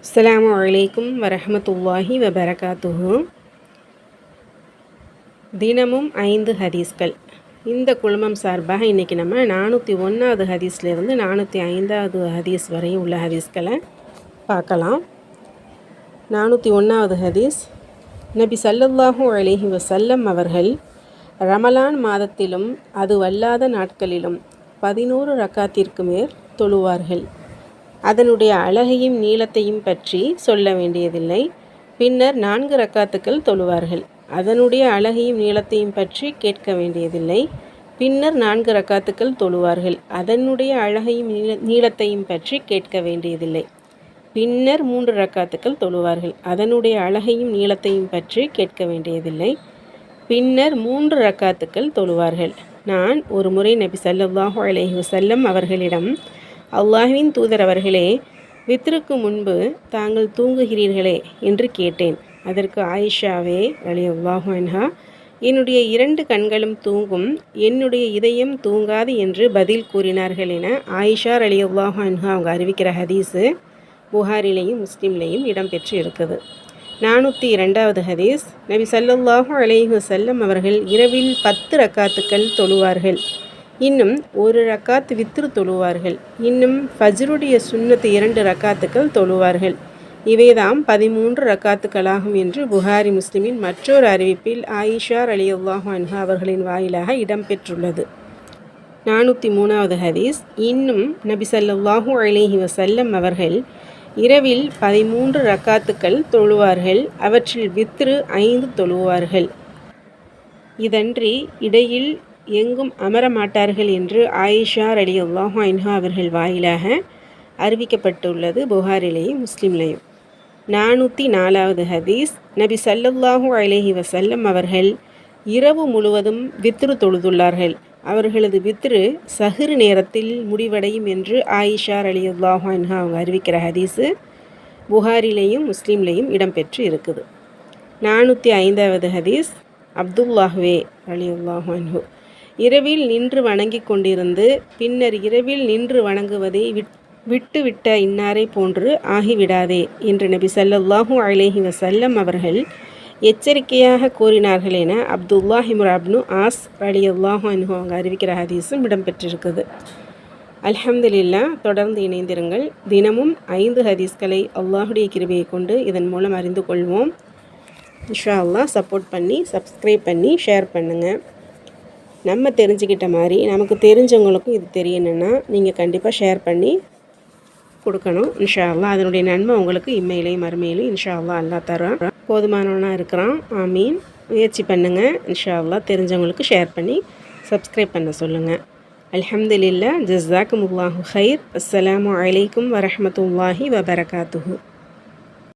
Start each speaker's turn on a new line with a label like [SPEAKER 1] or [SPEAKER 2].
[SPEAKER 1] அஸ்ஸலாமு அலைக்கும் வரஹ்மத்துல்லாஹி வபரகாத்துஹு. தினமும் 5 ஹதீஸ்கள். இந்த குழுமம் சார்பாக இன்றைக்கி நம்ம 401வது ஹதீஸ்லேருந்து 405வது ஹதீஸ் வரையும் உள்ள ஹதீஸ்களை பார்க்கலாம். 401வது ஹதீஸ், நபி ஸல்லல்லாஹு அலைஹி வஸல்லம் அவர்கள் ரமலான் மாதத்திலும் அதுவல்லாத நாட்களிலும் 11 ரக்காத்திற்கு மேல் தொழுவார்கள். அதனுடைய அழகையும் நீளத்தையும் பற்றி சொல்ல வேண்டியதில்லை. பின்னர் 4 ரக்காத்துக்கள் தொழுவார்கள். அதனுடைய அழகையும் நீளத்தையும் பற்றி கேட்க வேண்டியதில்லை. பின்னர் 4 ரக்காத்துக்கள் தொழுவார்கள். அதனுடைய அழகையும் நீளத்தையும் பற்றி கேட்க வேண்டியதில்லை. பின்னர் 3 ரக்காத்துக்கள் தொழுவார்கள். அதனுடைய அழகையும் நீளத்தையும் பற்றி கேட்க வேண்டியதில்லை. பின்னர் 3 ரக்காத்துக்கள் தொழுவார்கள். நான் ஒரு முறை நபி ஸல்லல்லாஹு அலைஹி வஸல்லம் அவர்களிடம், அல்லாஹ்வின் தூதர் அவர்களே, வித்ருக்கு முன்பு தாங்கள் தூங்குகிறீர்களே என்று கேட்டேன். அதற்கு ஆயிஷாவே ரலியல்லாஹு அன்ஹா, என்னுடைய 2 கண்களும் தூங்கும், என்னுடைய இதயம் தூங்காது என்று பதில் கூறினார்கள் என ஆயிஷா ரலியல்லாஹு அன்ஹா அவங்க அறிவிக்கிற ஹதீஸு புகாரிலையும் முஸ்லிம்லேயும் இடம்பெற்று இருக்குது. 402வது ஹதீஸ், நபி ஸல்லல்லாஹு அலைஹி வஸல்லம் அவர்கள் இரவில் 10 ரக்காத்துக்கள் தொழுவார்கள். இன்னும் 1 ரக்காத் வித்ரு தொழுவார்கள். இன்னும் ஃபஜ்ருடைய சுன்னத்து 2 ரக்காத்துக்கள் தொழுவார்கள். இவைதாம் 13 ரக்காத்துக்களாகும் என்று புகாரி முஸ்லிமின் மற்றொரு அறிவிப்பில் ஆயிஷா ரலியல்லாஹு அன்ஹா அவர்களின் வாயிலாக இடம்பெற்றுள்ளது. 403வது ஹதீஸ், இன்னும் நபி ஸல்லல்லாஹு அலைஹி வஸல்லம் அவர்கள் இரவில் 13 ரக்காத்துக்கள் தொழுவார்கள். அவற்றில் வித்ரு 5 தொழுவார்கள். இதன்றி இடையில் எங்கும் அமரமாட்டார்கள் என்று ஆயிஷா ரலியல்லாஹு அன்ஹா அவர்கள் வாயிலாக அறிவிக்கப்பட்டுள்ளது புகாரிலேயும் முஸ்லிம்லேயும். 404வது ஹதீஸ், நபி ஸல்லல்லாஹு அலைஹி வஸல்லம் அவர்கள் இரவு முழுவதும் வித்ரு தொழுதுள்ளார்கள். அவர்களது வித்ரு சஹ்ர் நேரத்தில் முடிவடையும் என்று ஆயிஷா ரலியல்லாஹு அன்ஹா அவங்க அறிவிக்கிற ஹதீஸு புகாரிலேயும் முஸ்லிம்லேயும் இடம்பெற்று இருக்குது. 405வது ஹதீஸ், அப்துல்லாஹ்வே ரலியல்லாஹு அன்ஹு இரவில் நின்று வணங்கி கொண்டிருந்து பின்னர் இரவில் நின்று வணங்குவதை விட்டுவிட்ட இன்னாரை போன்று ஆகிவிடாதே என்று நபி ஸல்லல்லாஹு அலைஹி வஸல்லம் அவர்கள் எச்சரிக்கையாக கூறினார்கள் என அப்துல்லாஹ் இப்னு ஆஸ் ரலியல்லாஹு அன்ஹு அவங்க அறிவிக்கிற ஹதீஸும் இடம்பெற்றிருக்குது. அல்ஹம்துலில்லாஹ். தொடர்ந்து இணைந்திருங்கள். தினமும் 5 ஹதீஸ்களை அல்லாஹுடைய கிருபையை கொண்டு இதன் மூலம் அறிந்து கொள்வோம். இன்ஷா அல்லாஹ் சப்போர்ட் பண்ணி சப்ஸ்கிரைப் பண்ணி ஷேர் பண்ணுங்கள். நம்ம தெரிஞ்சுக்கிட்ட மாதிரி நமக்கு தெரிஞ்சவங்களுக்கும் இது தெரியணுன்னா நீங்கள் கண்டிப்பாக ஷேர் பண்ணி கொடுக்கணும். இன்ஷா அல்லாஹ் அதனுடைய நன்மை உங்களுக்கு இம்மையிலையும் மறுமையிலையும் இன்ஷா அல்லாஹ் அல்லாஹ் தரான். போதுமானவனாக இருக்கிறான். ஆமீன். முயற்சி பண்ணுங்கள். இன்ஷா அல்லாஹ் தெரிஞ்சவங்களுக்கு ஷேர் பண்ணி சப்ஸ்கிரைப் பண்ண சொல்லுங்கள். அல்ஹம்துலில்லாஹ். ஜஸாக்குமுல்லாஹு ஹைர். அஸ்ஸலாமு அலைக்கும் வரஹ்மத்துல்லாஹி வபரகாத்துஹு.